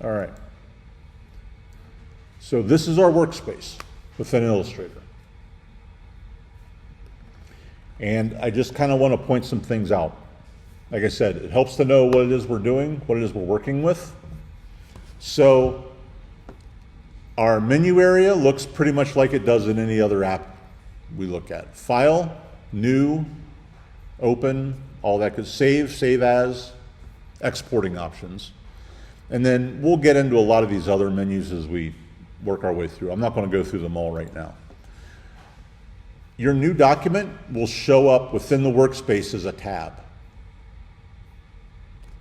All right. So this is our workspace within Illustrator. And I just kind of want to point some things out. Like I said, it helps to know what it is we're doing, what it is we're working with. So our menu area looks pretty much like it does in any other app we look at. File, new, open, all that good. Save as, exporting options. And then we'll get into a lot of these other menus as we work our way through. I'm not going to go through them all right now. Your new document will show up within the workspace as a tab.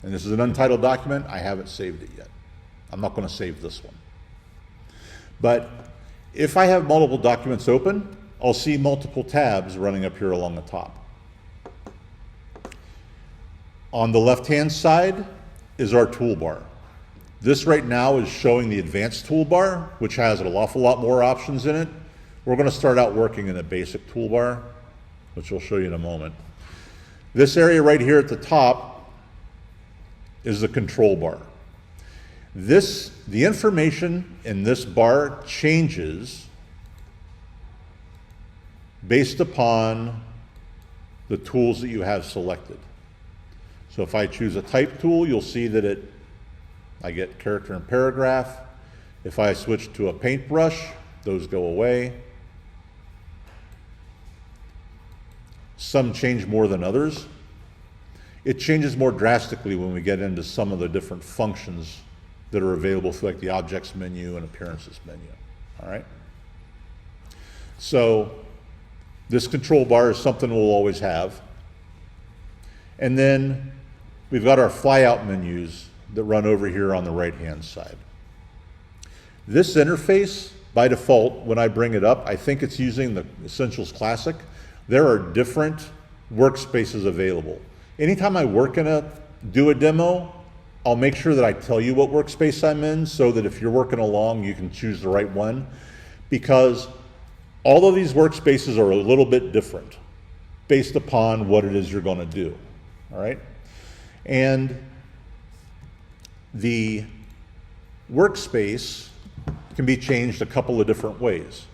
And this is an untitled document. I haven't saved it yet. I'm not going to save this one. But if I have multiple documents open, I'll see multiple tabs running up here along the top. On the left-hand side is our toolbar. This right now is showing the advanced toolbar, which has an awful lot more options in it. We're going to start out working in a basic toolbar, which I'll show you in a moment. This area right here at the top is the control bar. The information in this bar changes based upon the tools that you have selected. So if I choose a type tool, you'll see that I get character and paragraph. If I switch to a paintbrush, those go away. Some change more than others. It changes more drastically when we get into some of the different functions that are available through like the objects menu and appearances menu. All right. So this control bar is something we'll always have. And then we've got our flyout menus that run over here on the right-hand side. This interface, by default, when I bring it up, I think it's using the Essentials Classic. There are different workspaces available. Anytime I do a demo, I'll make sure that I tell you what workspace I'm in so that if you're working along, you can choose the right one. Because all of these workspaces are a little bit different based upon what it is you're going to do. All right? And the workspace can be changed a couple of different ways.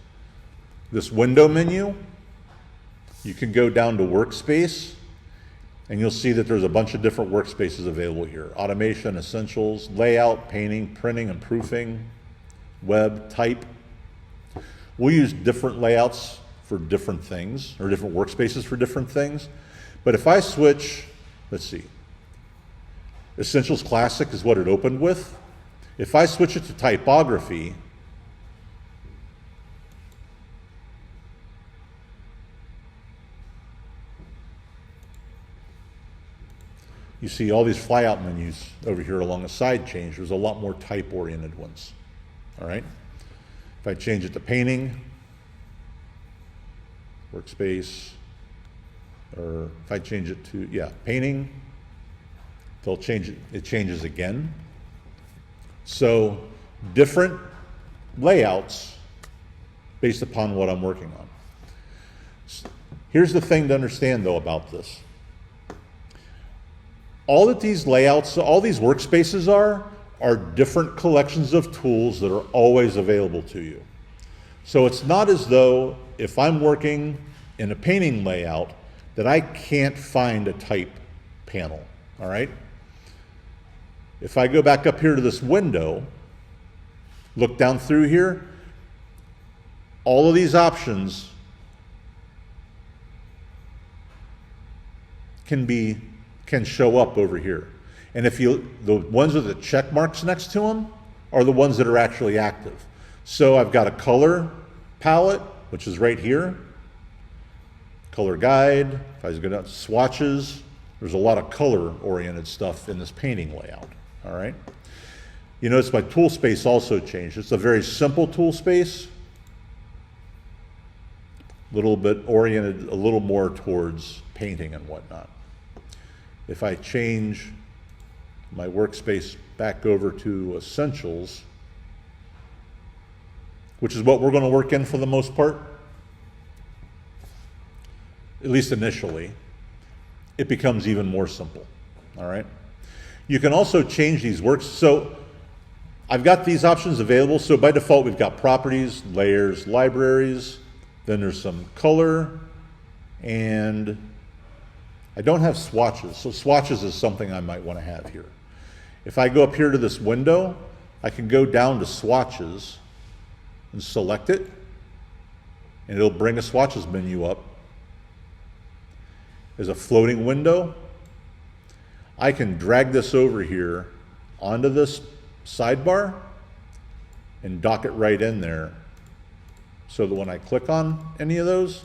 This window menu, you can go down to workspace and you'll see that there's a bunch of different workspaces available here. Automation, essentials, layout, painting, printing and proofing, web, type. We'll use different layouts for different things, or different workspaces for different things. But if I switch, let's see, Essentials Classic is what it opened with. If I switch it to typography, you see all these flyout menus over here along the side change. There's a lot more type-oriented ones. All right? If I change it to painting, workspace, or if I change it to, painting, they'll change it, it changes again. So different layouts based upon what I'm working on. Here's the thing to understand though about this. All that these layouts, all these workspaces are different collections of tools that are always available to you. So it's not as though if I'm working in a painting layout that I can't find a type panel, all right? If I go back up here to this window, look down through here, all of these options can show up over here. And the ones with the check marks next to them are the ones that are actually active. So I've got a color palette, which is right here. Color guide, if I was going to swatches, there's a lot of color-oriented stuff in this painting layout, all right? You notice my tool space also changed. It's a very simple tool space, a little bit oriented a little more towards painting and whatnot. If I change my workspace back over to Essentials, which is what we're going to work in for the most part, at least initially, it becomes even more simple, all right? You can also change these works. So I've got these options available. So by default, we've got properties, layers, libraries. Then there's some color, and I don't have swatches. So swatches is something I might want to have here. If I go up here to this window, I can go down to swatches and select it, and it'll bring a swatches menu up. There's a floating window. I can drag this over here onto this sidebar and dock it right in there so that when I click on any of those,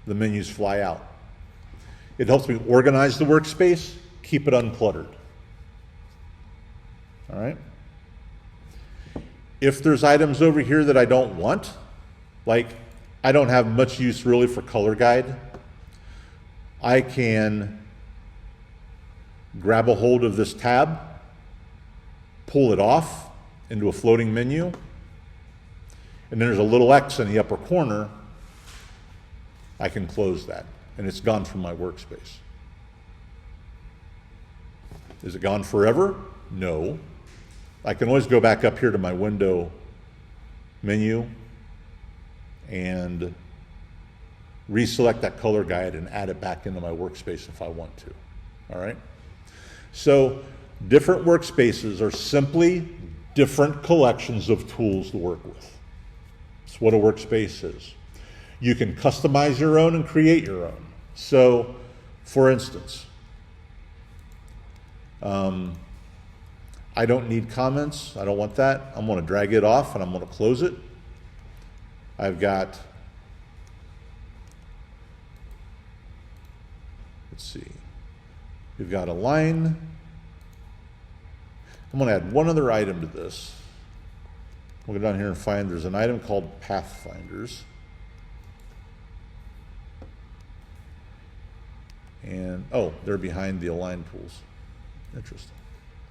the menus fly out. It helps me organize the workspace, keep it uncluttered. All right? If there's items over here that I don't want, like I don't have much use really for color guide, I can grab a hold of this tab, pull it off into a floating menu, and then there's a little X in the upper corner. I can close that, and it's gone from my workspace. Is it gone forever? No. I can always go back up here to my window menu and reselect that color guide and add it back into my workspace if I want to. All right? So different workspaces are simply different collections of tools to work with. That's what a workspace is. You can customize your own and create your own. So, for instance, I don't need comments. I don't want that. I'm going to drag it off and I'm going to close it. I've got, let's see, we've got a line. I'm going to add one other item to this. We'll go down here and find there's an item called Pathfinders. And, oh, they're behind the align tools. Interesting.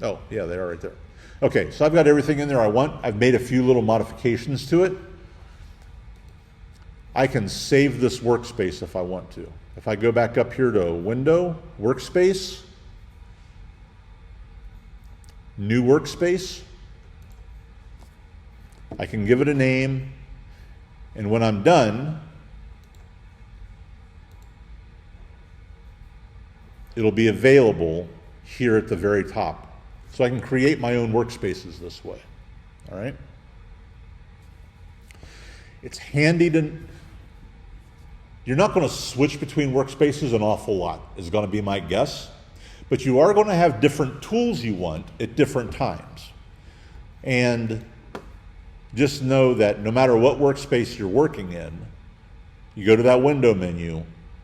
Oh, yeah, they are right there. Okay, so I've got everything in there I want. I've made a few little modifications to it. I can save this workspace if I want to. If I go back up here to Window, Workspace, New Workspace, I can give it a name, and when I'm done, it'll be available here at the very top. So I can create my own workspaces this way, all right? It's handy to, you're not going to switch between workspaces an awful lot, is going to be my guess, but you are going to have different tools you want at different times. And just know that no matter what workspace you're working in, you go to that window menu,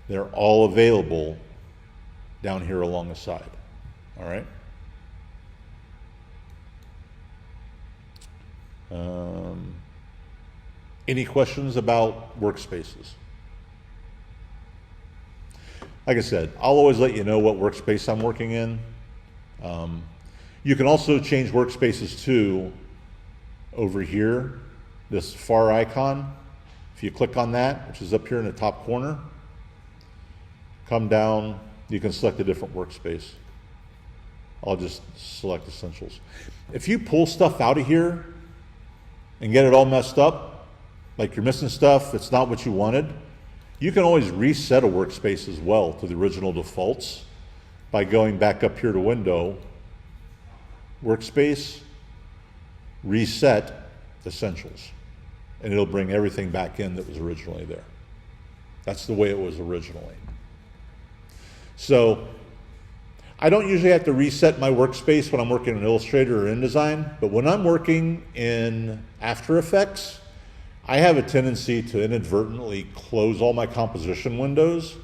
they're all available down here along the side, all right? Any questions about workspaces? Like I said, I'll always let you know what workspace I'm working in. You can also change workspaces too over here, this far icon. If you click on that, which is up here in the top corner, come down, you can select a different workspace. I'll just select Essentials. If you pull stuff out of here and get it all messed up, like you're missing stuff, it's not what you wanted, you can always reset a workspace as well to the original defaults by going back up here to Window, Workspace, Reset Essentials, and it'll bring everything back in that was originally there. That's the way it was originally. So I don't usually have to reset my workspace when I'm working in Illustrator or InDesign, but when I'm working in After Effects, I have a tendency to inadvertently close all my composition windows,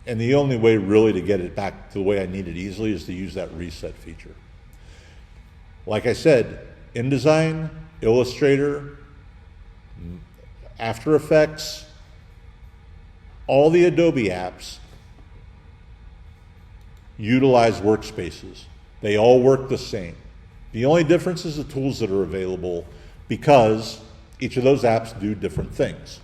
and the only way really to get it back to the way I need it easily is to use that reset feature. Like I said, InDesign, Illustrator, After Effects, all the Adobe apps utilize workspaces. They all work the same. The only difference is the tools that are available, because each of those apps do different things.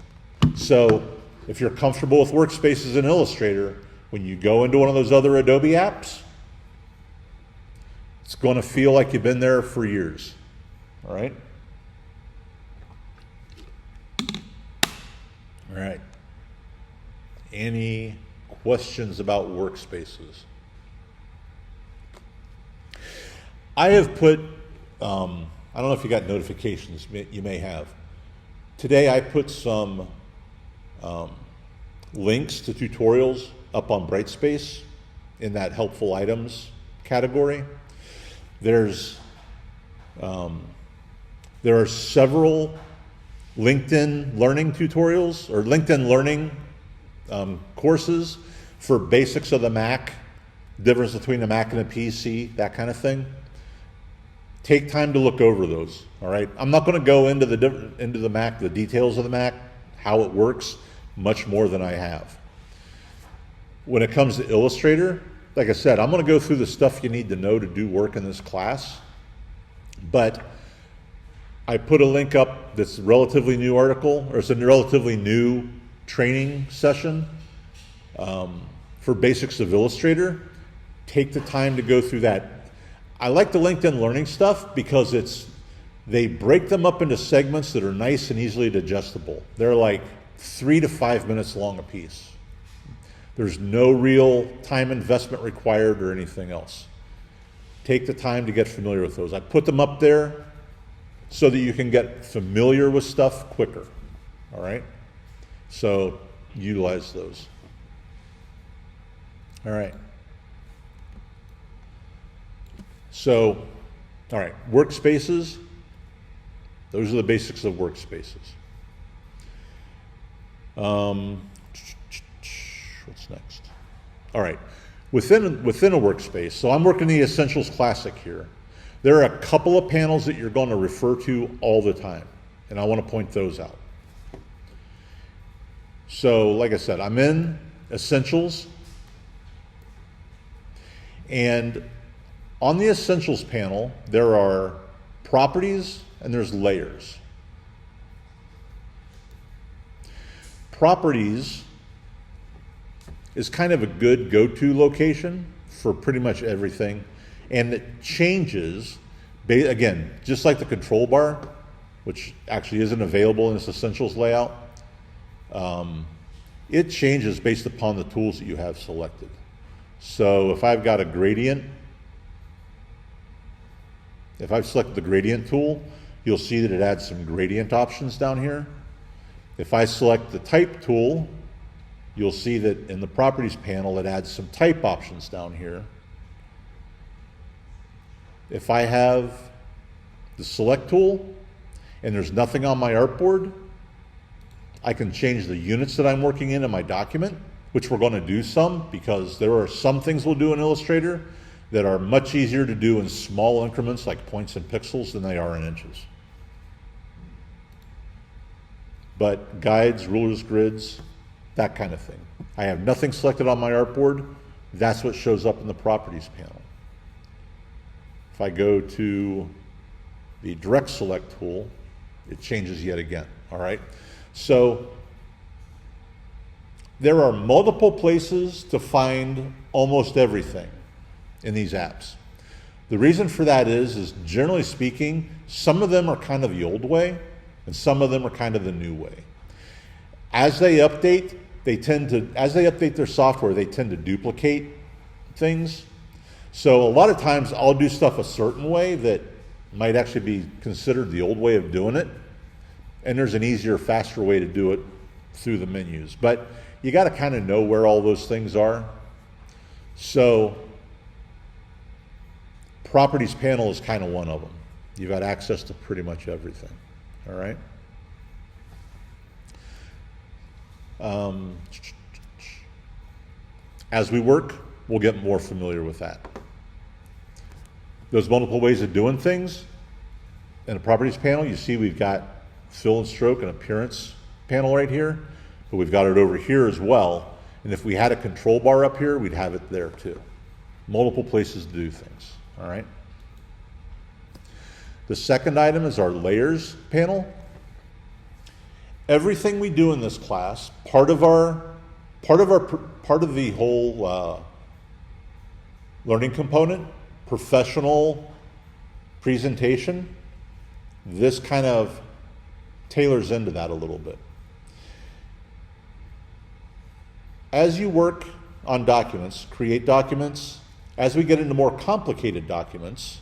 So if you're comfortable with workspaces in Illustrator, when you go into one of those other Adobe apps, it's going to feel like you've been there for years. All right? All right. Any questions about workspaces? I have put, I don't know if you got notifications, you may have. Today I put some links to tutorials up on Brightspace in that helpful items category. There are several LinkedIn learning tutorials or LinkedIn learning courses for basics of the Mac, difference between a Mac and a PC, that kind of thing. Take time to look over those, all right? I'm not going to go into the Mac, the details of the Mac, how it works, much more than I have. When it comes to Illustrator, like I said, I'm going to go through the stuff you need to know to do work in this class, but I put a link up that's a relatively new article, or it's a relatively new training session for basics of Illustrator. Take the time to go through that. I like the LinkedIn Learning stuff because they break them up into segments that are nice and easily digestible. They're like 3 to 5 minutes long a piece. There's no real time investment required or anything else. Take the time to get familiar with those. I put them up there so that you can get familiar with stuff quicker, all right? So utilize those. All right. So, all right, workspaces, those are the basics of workspaces. What's next? All right, within a workspace, so I'm working the Essentials Classic here. There are a couple of panels that you're going to refer to all the time, and I want to point those out. So, like I said, I'm in Essentials, and on the Essentials panel, there are properties and there's layers. Properties is kind of a good go-to location for pretty much everything, and it changes, again, just like the control bar, which actually isn't available in this Essentials layout, it changes based upon the tools that you have selected. So if I've got a gradient, if I've selected the gradient tool, you'll see that it adds some gradient options down here. If I select the type tool, you'll see that in the properties panel, it adds some type options down here. If I have the select tool and there's nothing on my artboard, I can change the units that I'm working in my document, which we're going to do some because there are some things we'll do in Illustrator that are much easier to do in small increments like points and pixels than they are in inches. But guides, rulers, grids, that kind of thing. I have nothing selected on my artboard. That's what shows up in the properties panel. If I go to the direct select tool, it changes yet again, all right? So there are multiple places to find almost everything in these apps. The reason for that is generally speaking, some of them are kind of the old way and some of them are kind of the new way. As they update, as they update their software, they tend to duplicate things. So a lot of times I'll do stuff a certain way that might actually be considered the old way of doing it. And there's an easier, faster way to do it through the menus. But you got to kind of know where all those things are. So properties panel is kind of one of them. You've got access to pretty much everything, all right? As we work, we'll get more familiar with that. There's multiple ways of doing things. In the properties panel, you see we've got fill and stroke and appearance panel right here, but we've got it over here as well. And if we had a control bar up here, we'd have it there too. Multiple places to do things, all right? The second item is our layers panel. Everything we do in this class, part of the whole learning component, professional presentation, this kind of tailors into that a little bit. As you work on documents, create documents, as we get into more complicated documents,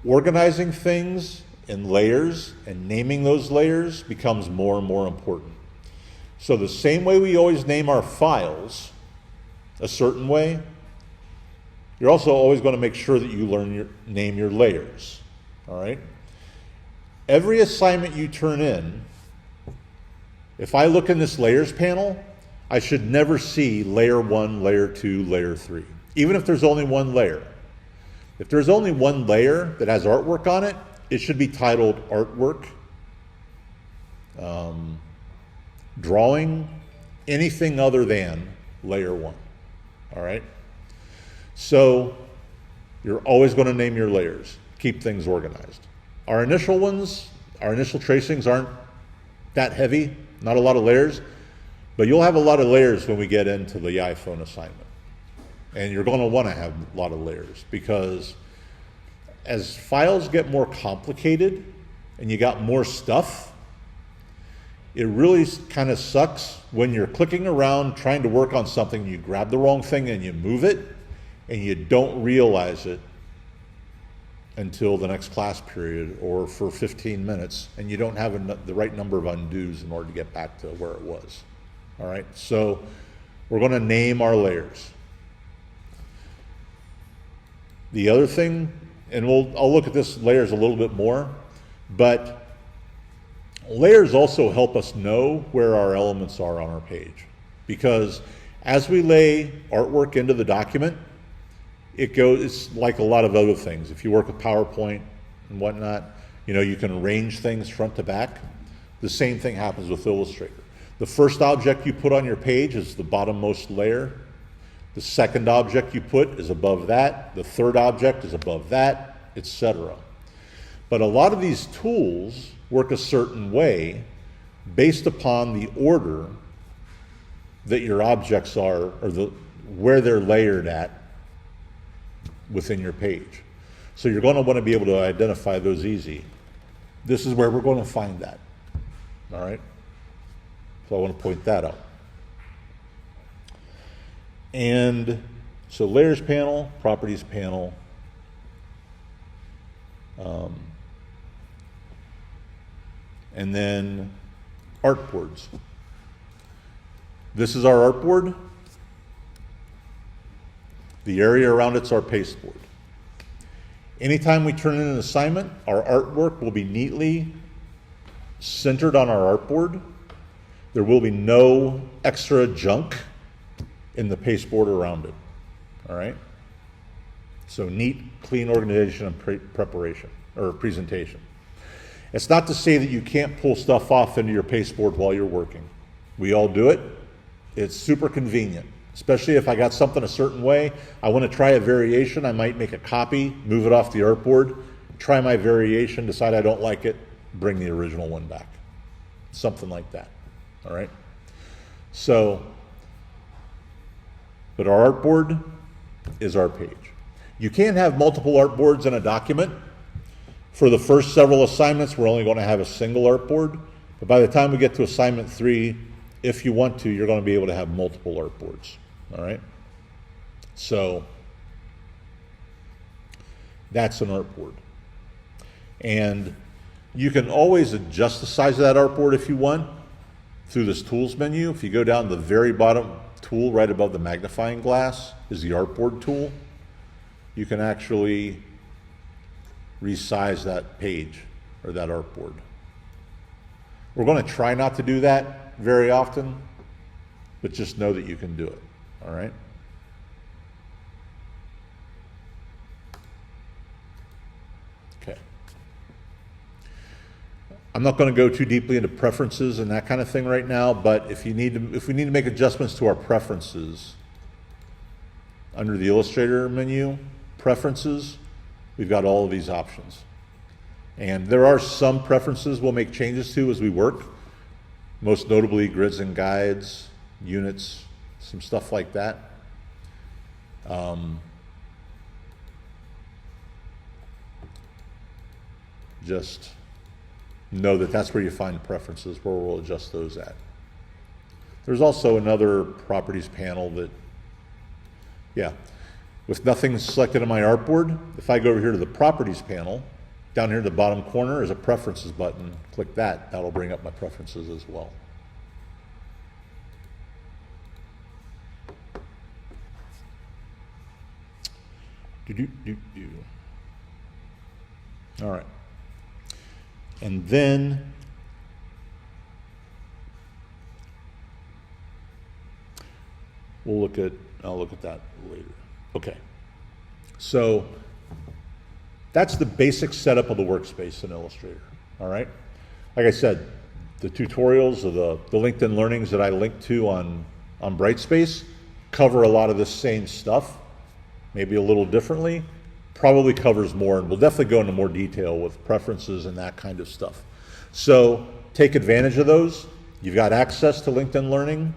organizing things in layers and naming those layers becomes more and more important. So the same way we always name our files a certain way, you're also always going to make sure that you name your layers, all right? Every assignment you turn in, if I look in this layers panel, I should never see layer 1, layer 2, layer 3, even if there's only one layer. If there's only one layer that has artwork on it, it should be titled artwork, drawing, anything other than layer 1, all right? So you're always going to name your layers, keep things organized. Our initial ones, our initial tracings aren't that heavy, not a lot of layers, but you'll have a lot of layers when we get into the iPhone assignment. And you're going to want to have a lot of layers because as files get more complicated and you got more stuff, it really kind of sucks when you're clicking around trying to work on something, you grab the wrong thing and you move it, and you don't realize it until the next class period or for 15 minutes, and you don't have the right number of undos in order to get back to where it was. All right, so we're going to name our layers. The other thing, and I'll look at this layers a little bit more, but layers also help us know where our elements are on our page, because as we lay artwork into the document, it's like a lot of other things. If you work with PowerPoint and whatnot, you can arrange things front to back. The same thing happens with Illustrator. The first object you put on your page is the bottommost layer. The second object you put is above that. The third object is above that, etc. But a lot of these tools work a certain way based upon the order that your objects are, or where they're layered at within your page. So you're going to want to be able to identify those easy. This is where we're going to find that. All right? So I want to point that out. And so layers panel, properties panel, and then artboards. This is our artboard. The area around it's our pasteboard. Anytime we turn in an assignment, our artwork will be neatly centered on our artboard. There will be no extra junk in the pasteboard around it. All right? So neat, clean organization and preparation or presentation. It's not to say that you can't pull stuff off into your pasteboard while you're working. We all do it. It's super convenient, especially if I got something a certain way. I want to try a variation. I might make a copy, move it off the artboard, try my variation, decide I don't like it, bring the original one back. Something like that. All right? So, but our artboard is our page. You can have multiple artboards in a document. For the first several assignments, we're only going to have a single artboard. But by the time we get to assignment 3, if you want to, you're going to be able to have multiple artboards. All right? So that's an artboard. And you can always adjust the size of that artboard if you want through this tools menu. If you go down to the very bottom tool right above the magnifying glass is the artboard tool. You can actually resize that page or that artboard. We're going to try not to do that very often, but just know that you can do it. All right? Okay. I'm not going to go too deeply into preferences and that kind of thing right now, but if we need to make adjustments to our preferences under the Illustrator menu, preferences, we've got all of these options. And there are some preferences we'll make changes to as we work, most notably grids and guides, units, some stuff like that. Just know that that's where you find preferences, where we'll adjust those at. There's also another properties panel that, yeah, with nothing selected on my artboard, if I go over here to the properties panel, down here in the bottom corner is a preferences button. Click that, that'll bring up my preferences as well. All right. And then I'll look at that later. Okay. So that's the basic setup of the workspace in Illustrator. All right. Like I said, the tutorials of the LinkedIn learnings that I linked to on Brightspace cover a lot of this same stuff, maybe a little differently. Probably covers more, and we'll definitely go into more detail with preferences and that kind of stuff. So take advantage of those. You've got access to LinkedIn Learning.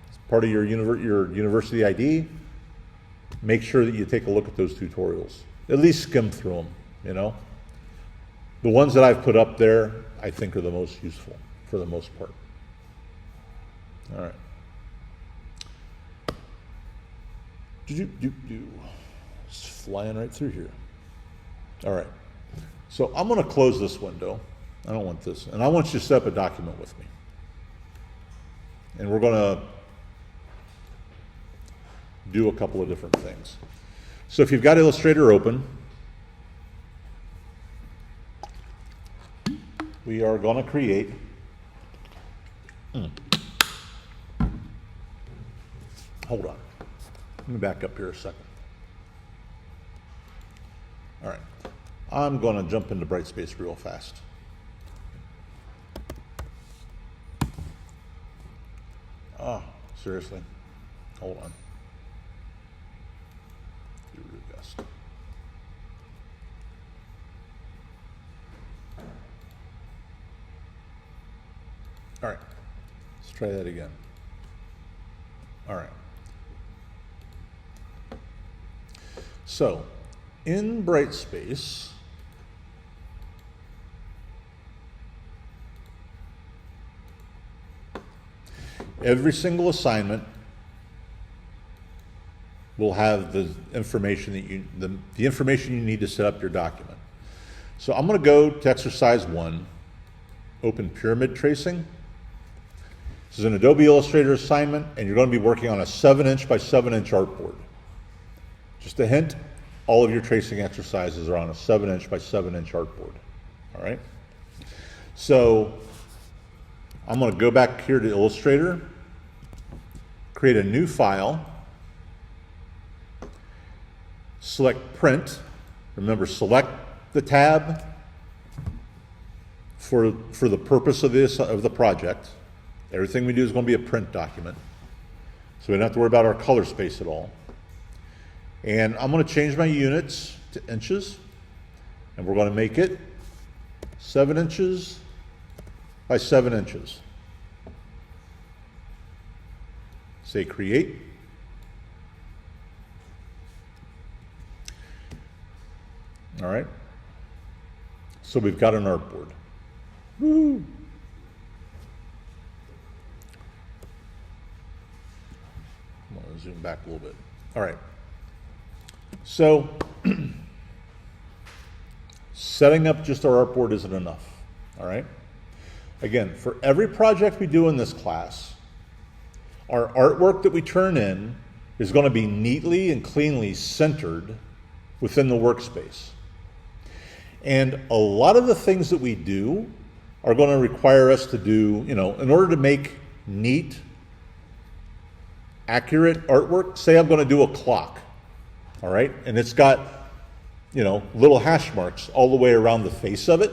It's part of your university ID. Make sure that you take a look at those tutorials. At least skim through them, you know. The ones that I've put up there, I think are the most useful for the most part. All right. It's flying right through here. All right. So I'm going to close this window. I don't want this. And I want you to set up a document with me. And we're going to do a couple of different things. So if you've got Illustrator open, we are going to create hold on. Let me back up here a second. All right. I'm going to jump into Brightspace real fast. Oh, seriously? Hold on. Do your best. All right. Let's try that again. All right. So, in Brightspace, every single assignment will have the information that the information you need to set up your document. So I'm going to go to exercise 1, open pyramid tracing. This is an Adobe Illustrator assignment, and you're going to be working on a 7-inch by 7-inch artboard. Just a hint, all of your tracing exercises are on a 7-inch by 7-inch artboard. All right? So I'm going to go back here to Illustrator, create a new file, select print. Remember, select the tab for the purpose of the project. Everything we do is going to be a print document, so we don't have to worry about our color space at all. And I'm going to change my units to inches, and we're going to make it 7 inches by 7 inches. Say create. All right. So we've got an artboard. Woo! I'm going to zoom back a little bit. All right. So setting up just our artboard isn't enough. All right. Again, for every project we do in this class, our artwork that we turn in is going to be neatly and cleanly centered within the workspace. And a lot of the things that we do are going to require us to do, you know, in order to make neat, accurate artwork. Say I'm going to do a clock, all right? And it's got, you know, little hash marks all the way around the face of it.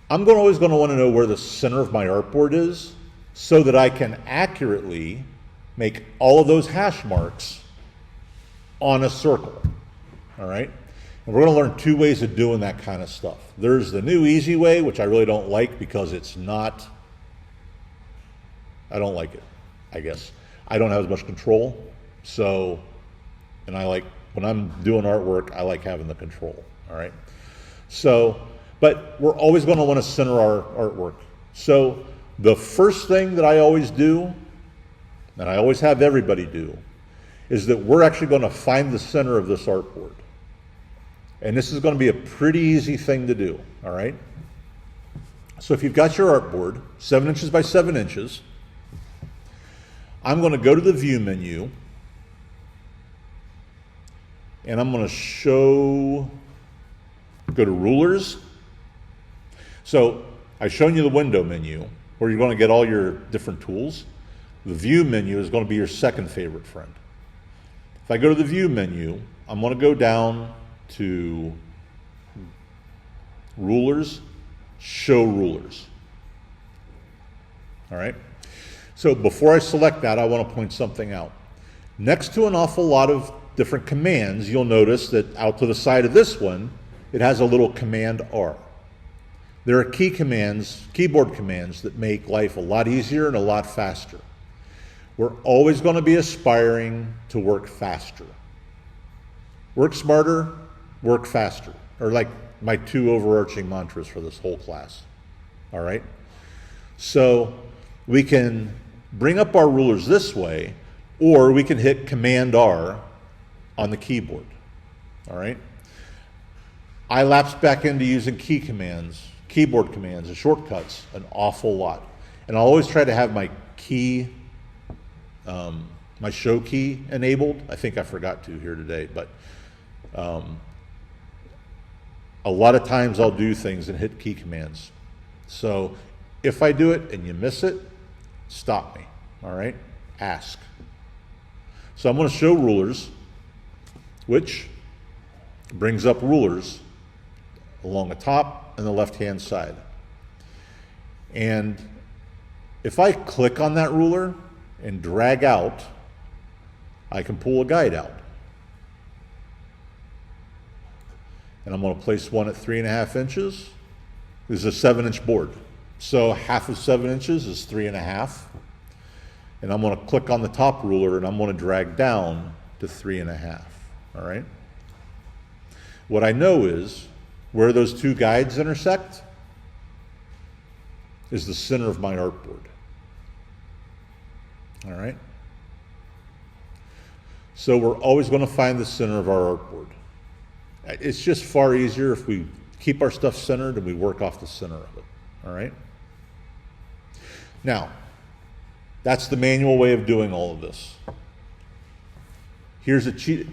I'm always going to want to know where the center of my artboard is so that I can accurately make all of those hash marks on a circle, all right? And we're going to learn 2 ways of doing that kind of stuff. There's the new easy way, which I really don't like because it's not, I don't like it, I guess. I don't have as much control, so, and I like, when I'm doing artwork, I like having the control, all right? So, But we're always going to want to center our artwork. So the first thing that I always do, and I always have everybody do, is that we're actually going to find the center of this artboard. And this is going to be a pretty easy thing to do, all right? So if you've got your artboard, 7 inches by 7 inches, I'm going to go to the View menu, and I'm going to go to Rulers. So I've shown you the Window menu, where you're going to get all your different tools. The View menu is going to be your second favorite friend. If I go to the View menu, I'm going to go down to Rulers, Show Rulers. All right? So before I select that, I want to point something out. Next to an awful lot of different commands, you'll notice that out to the side of this one, it has a little Command R. There are keyboard commands that make life a lot easier and a lot faster. We're always going to be aspiring to work faster. Work smarter, work faster. Or like my 2 overarching mantras for this whole class. All right? So we can bring up our rulers this way, or we can hit Command R on the keyboard. All right? I lapse back into using keyboard commands and shortcuts an awful lot. And I'll always try to have my my show key enabled. I think I forgot to here today, but a lot of times I'll do things and hit key commands. So if I do it and you miss it, stop me, all right? Ask. So I'm going to show rulers, which brings up rulers along the top and the left-hand side. And if I click on that ruler and drag out, I can pull a guide out. And I'm going to place one at 3.5 inches. This is a 7-inch board. So half of 7 inches is 3.5. And I'm going to click on the top ruler and I'm going to drag down to 3.5. All right? What I know is where those 2 guides intersect is the center of my artboard. All right? So we're always going to find the center of our artboard. It's just far easier if we keep our stuff centered and we work off the center of it. All right? Now, that's the manual way of doing all of this. Here's a cheat.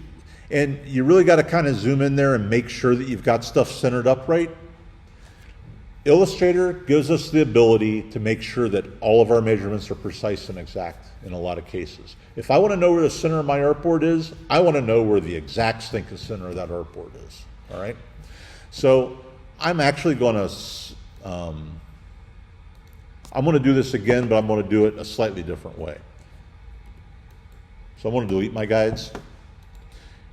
And you really got to kind of zoom in there and make sure that you've got stuff centered up right. Illustrator gives us the ability to make sure that all of our measurements are precise and exact in a lot of cases. If I want to know where the center of my artboard is, I want to know where the exact stinking center of that artboard is. All right? So I'm actually going to, I'm going to do this again, but I'm going to do it a slightly different way. So I'm going to delete my guides.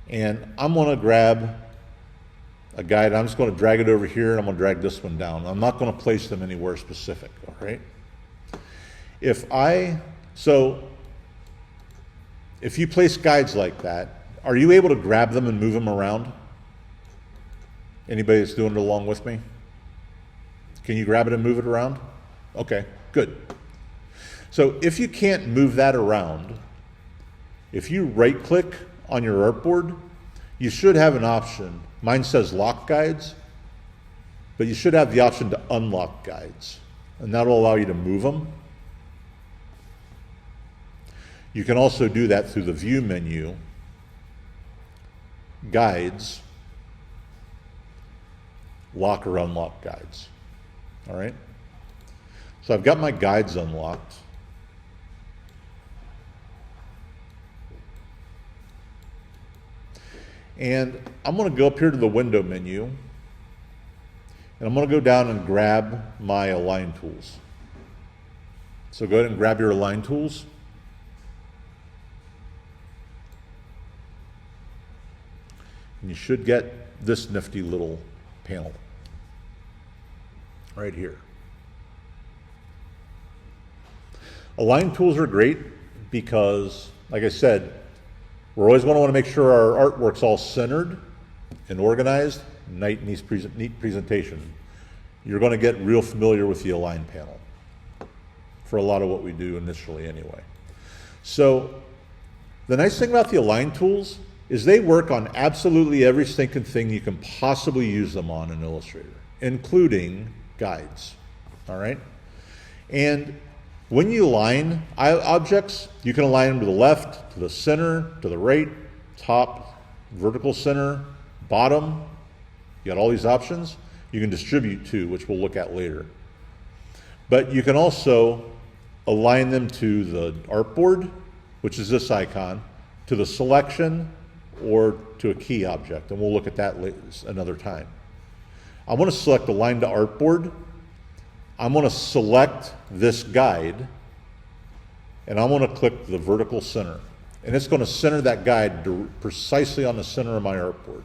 And I'm going to grab a guide. I'm just going to drag it over here, and I'm going to drag this one down. I'm not going to place them anywhere specific, all right? If you place guides like that, are you able to grab them and move them around? Anybody that's doing it along with me? Can you grab it and move it around? Okay, good. So if you can't move that around, if you right-click on your artboard, you should have an option. Mine says lock guides, but you should have the option to unlock guides, and that'll allow you to move them. You can also do that through the View menu, Guides, Lock or Unlock Guides. All right? So I've got my guides unlocked. And I'm going to go up here to the Window menu, and I'm going to go down and grab my Align tools. So go ahead and grab your Align tools. And you should get this nifty little panel right here. Align tools are great because, like I said, we're always going to want to make sure our artwork's all centered and organized, neat presentation. you're going to get real familiar with the align panel for a lot of what we do initially anyway. So the nice thing about the align tools is they work on absolutely every stinking thing you can possibly use them on in Illustrator, including guides, all right? And when you align objects, you can align them to the left, to the center, to the right, top, vertical center, bottom. You got all these options. You can distribute too, which we'll look at later. But you can also align them to the artboard, which is this icon, to the selection, or to a key object, and we'll look at that another time. I want to select Align to Artboard. I'm going to select this guide, and I'm going to click the vertical center. And it's going to center that guide precisely on the center of my artboard.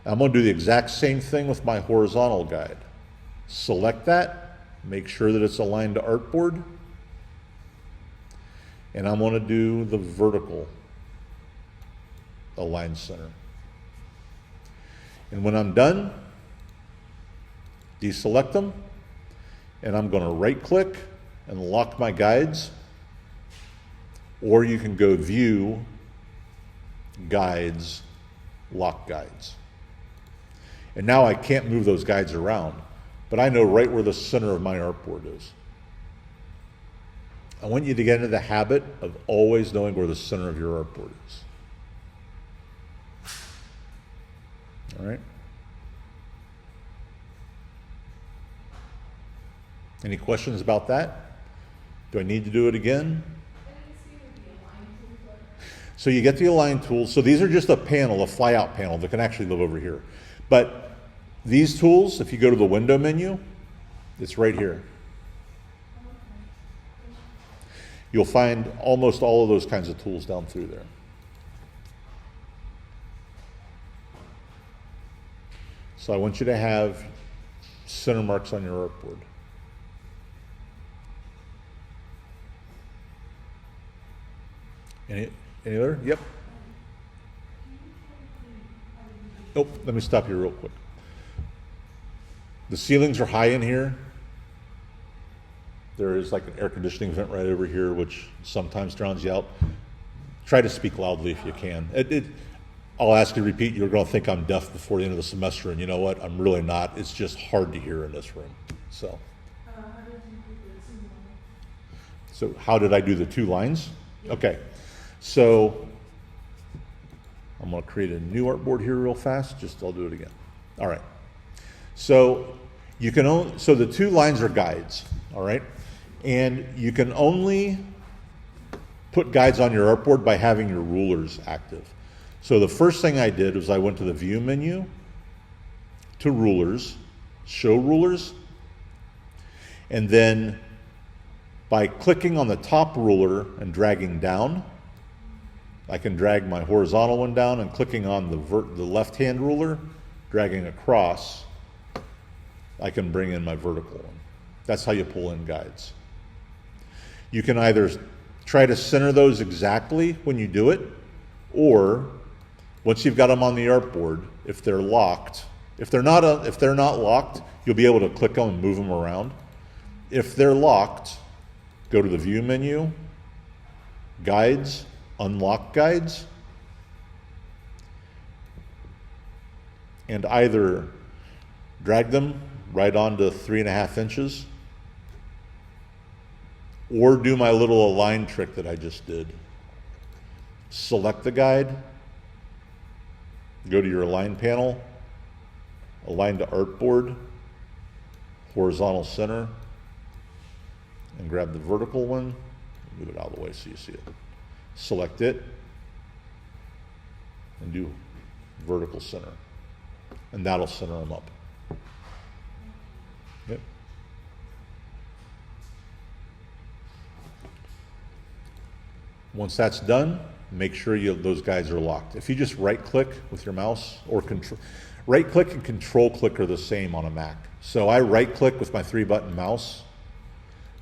I'm going to do the exact same thing with my horizontal guide. Select that, make sure that it's aligned to artboard, and I'm going to do the vertical align center. And when I'm done, deselect them, and I'm going to right click and lock my guides, or you can go View, Guides, Lock Guides. And now I can't move those guides around, but I know right where the center of my artboard is. I want you to get into the habit of always knowing where the center of your artboard is. All right? Any questions about that? Do I need to do it again? So you get the align tools. So these are just a panel, a flyout panel that can actually live over here. But these tools, if you go to the window menu, it's right here. You'll find almost all of those kinds of tools down through there. So I want you to have center marks on your artboard. Any other? Yep. Oh, let me stop you real quick. The ceilings are high in here. There is like an air conditioning vent right over here, which sometimes drowns you out. Try to speak loudly if you can. I'll ask you to repeat. You're going to think I'm deaf before the end of the semester, and you know what? I'm really not. It's just hard to hear in this room. So how did I do the 2 lines? Okay. So I'm going to create a new artboard here real fast. I'll do it again. All right. So so the 2 lines are guides. All right. And you can only put guides on your artboard by having your rulers active. So the first thing I did was I went to the View menu, to Rulers, Show Rulers, and then by clicking on the top ruler and dragging down, I can drag my horizontal one down, and clicking on the left-hand ruler, dragging across, I can bring in my vertical one. That's how you pull in guides. You can either try to center those exactly when you do it, or once you've got them on the artboard, if they're locked, if they're not locked, you'll be able to click them and move them around. If they're locked, go to the View menu, Guides, Unlock Guides, and either drag them right onto 3.5 inches, or do my little align trick that I just did. Select the guide, go to your align panel, align to artboard, horizontal center, and grab the vertical one, move it out of the way so you see it. Select it, and do vertical center, and that'll center them up. Yep. Once that's done, make sure those guides are locked. If you just right-click with your mouse, or right-click and control-click are the same on a Mac. So I right-click with my 3-button mouse,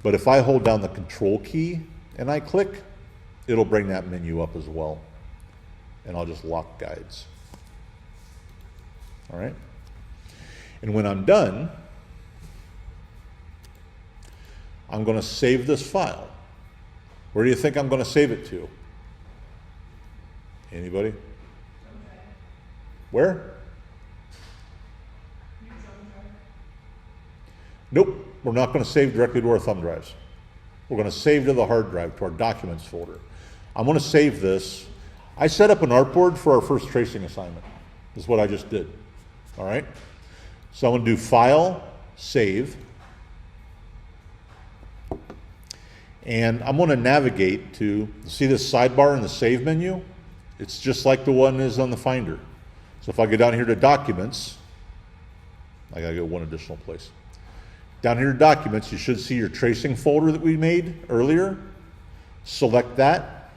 but if I hold down the Control key and I click, it'll bring that menu up as well. And I'll just lock guides. All right? And when I'm done, I'm going to save this file. Where do you think I'm going to save it to? Anybody? Where? Nope, we're not going to save directly to our thumb drives. We're going to save to the hard drive, to our documents folder. I'm going to save this. I set up an artboard for our first tracing assignment. This is what I just did. All right? So I'm going to do File, Save. And I'm going to navigate to, see this sidebar in the Save menu? It's just like the one is on the Finder. So if I go down here to Documents, I got to go one additional place. Down here to Documents, you should see your tracing folder that we made earlier. Select that.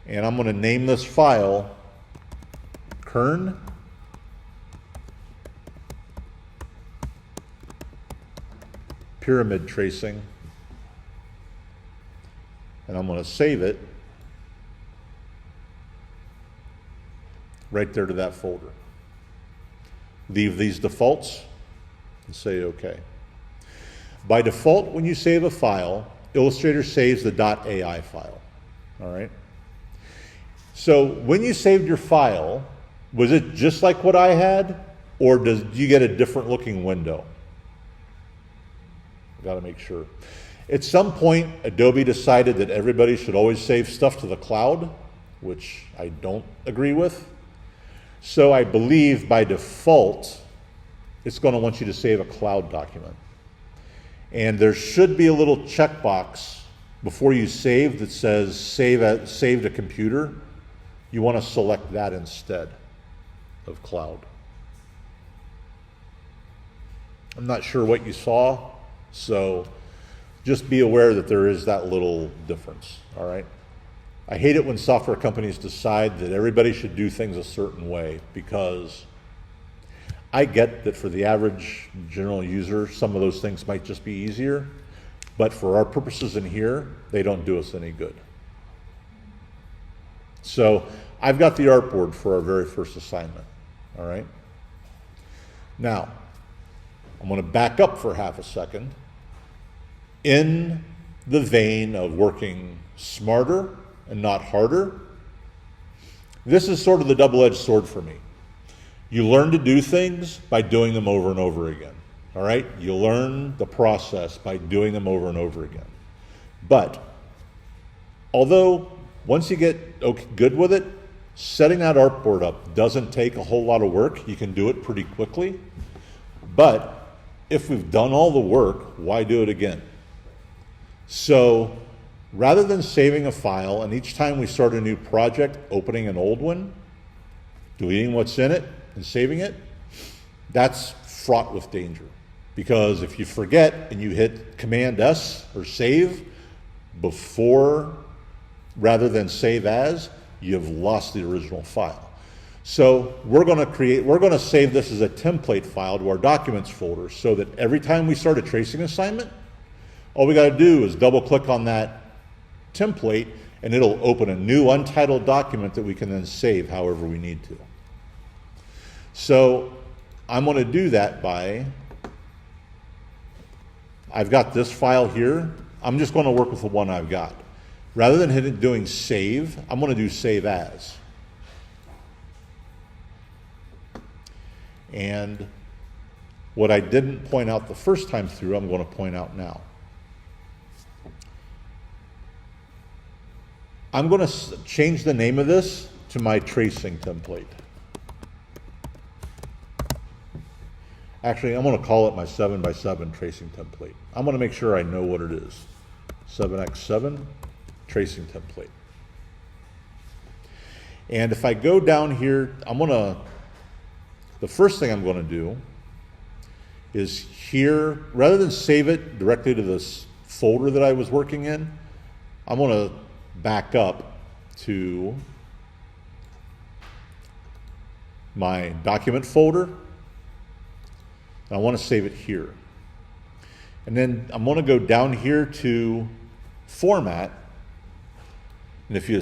And I'm going to name this file Kern Pyramid Tracing. And I'm going to save it right there to that folder. Leave these defaults and say OK. By default, when you save a file, Illustrator saves the .ai file. All right. So when you saved your file, was it just like what I had, or do you get a different looking window? Got to make sure. At some point, Adobe decided that everybody should always save stuff to the cloud, which I don't agree with. So I believe by default, it's going to want you to save a cloud document. And there should be a little checkbox before you save that says save to computer. You want to select that instead of cloud. I'm not sure what you saw, so just be aware that there is that little difference, all right? I hate it when software companies decide that everybody should do things a certain way, because I get that for the average general user, some of those things might just be easier, but for our purposes in here, they don't do us any good. So I've got the artboard for our very first assignment, all right? Now, I'm going to back up for half a second. In the vein of working smarter and not harder, this is sort of the double-edged sword for me. You learn to do things by doing them over and over again, all right? You learn the process by doing them over and over again. But although once you get good with it, setting that artboard up doesn't take a whole lot of work. You can do it pretty quickly. But if we've done all the work, why do it again? So rather than saving a file and each time we start a new project, opening an old one, deleting what's in it and saving it, that's fraught with danger. Because if you forget and you hit Command S or save before, rather than save as, you've lost the original file. So we're going to save this as a template file to our documents folder so that every time we start a tracing assignment, all we got to do is double click on that template and it'll open a new untitled document that we can then save however we need to. So I'm going to do that by, I've got this file here. I'm just going to work with the one I've got. Rather than doing save, I'm going to do save as. And what I didn't point out the first time through, I'm going to point out now. I'm going to change the name of this to my tracing template. Actually, I'm going to call it my 7x7 tracing template. I'm going to make sure I know what it is. 7x7 tracing template. And if I go down here, the first thing I'm going to do is here, rather than save it directly to this folder that I was working in, I'm going to back up to my document folder. And I want to save it here. And then I'm going to go down here to Format. And if you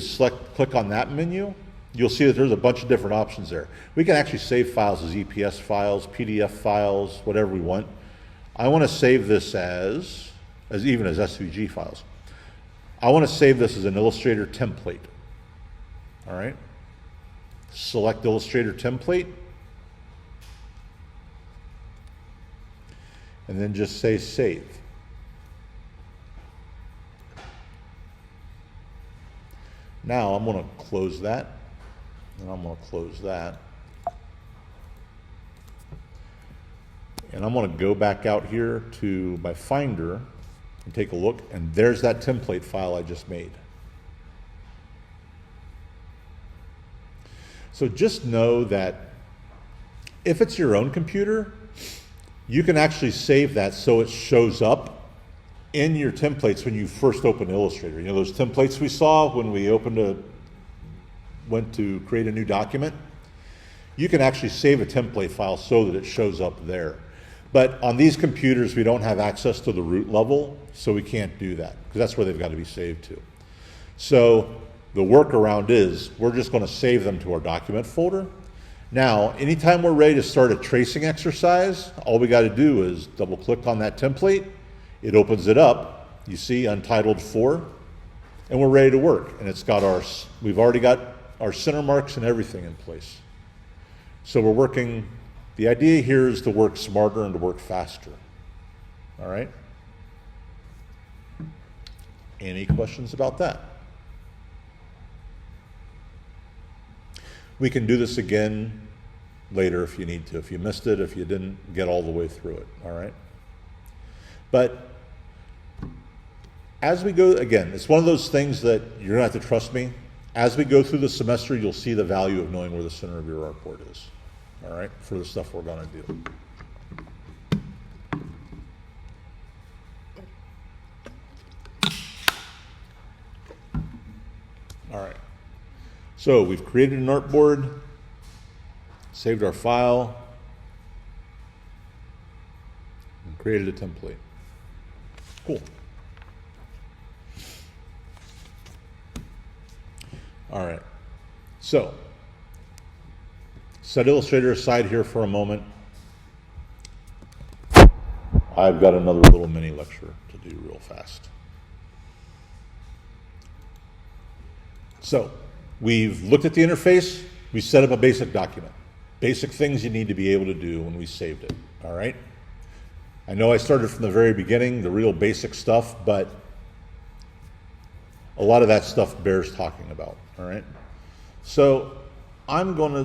click on that menu, you'll see that there's a bunch of different options there. We can actually save files as EPS files, PDF files, whatever we want. I want to save this as even as SVG files. I want to save this as an Illustrator template. All right. Select Illustrator template. And then just say save. Now I'm going to close that. And I'm going to close that. And I'm going to go back out here to my Finder and take a look, and there's that template file I just made. So just know that if it's your own computer, you can actually save that so it shows up in your templates when you first open Illustrator. You know those templates we saw when we went to create a new document? You can actually save a template file so that it shows up there. But on these computers, we don't have access to the root level, so we can't do that, because that's where they've got to be saved to. So the workaround is we're just going to save them to our document folder. Now, anytime we're ready to start a tracing exercise, all we got to do is double click on that template. It opens it up. You see Untitled 4, and we're ready to work. And it's got we've already got our center marks and everything in place. So we're working. The idea here is to work smarter and to work faster. All right? Any questions about that? We can do this again later if you need to, if you missed it, if you didn't get all the way through it, all right? But as we go, again, it's one of those things that you're gonna have to trust me. As we go through the semester, you'll see the value of knowing where the center of your artboard is, all right, for the stuff we're gonna do. All right. So we've created an artboard, saved our file, and created a template. Cool. All right. So set Illustrator aside here for a moment. I've got another little mini lecture to do real fast. So we've looked at the interface, we set up a basic document. Basic things you need to be able to do when we saved it, all right? I know I started from the very beginning, the real basic stuff, but a lot of that stuff bears talking about, all right? So I'm going to